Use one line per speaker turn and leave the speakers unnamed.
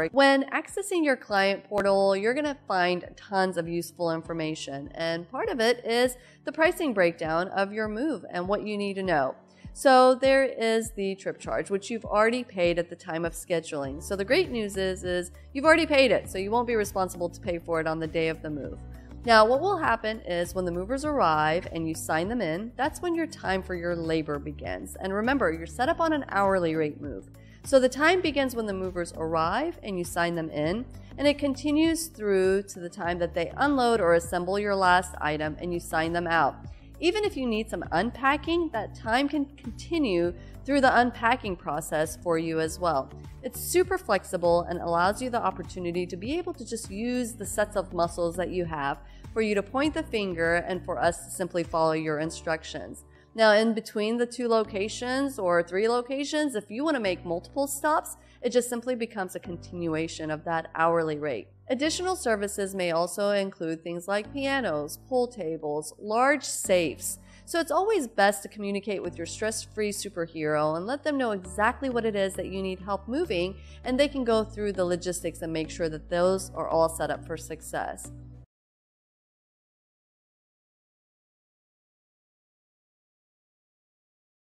offer. When accessing your client portal, you're going to find tons of useful information, and part of it is the pricing breakdown of your move and what you need to know. So there is the trip charge, which you've already paid at the time of scheduling. So the great news is you've already paid it, so you won't be responsible to pay for it on the day of the move. Now, what will happen is when the movers arrive and you sign them in, that's when your time for your labor begins. And remember, you're set up on an hourly rate move. So the time begins when the movers arrive and you sign them in, and it continues through to the time that they unload or assemble your last item and you sign them out. Even if you need some unpacking, that time can continue through the unpacking process for you as well. It's super flexible and allows you the opportunity to be able to just use the sets of muscles that you have for you to point the finger and for us to simply follow your instructions. Now, in between the 2 locations or 3 locations, if you want to make multiple stops, it just simply becomes a continuation of that hourly rate. Additional services may also include things like pianos, pool tables, large safes. So it's always best to communicate with your stress-free superhero and let them know exactly what it is that you need help moving, and they can go through the logistics and make sure that those are all set up for success.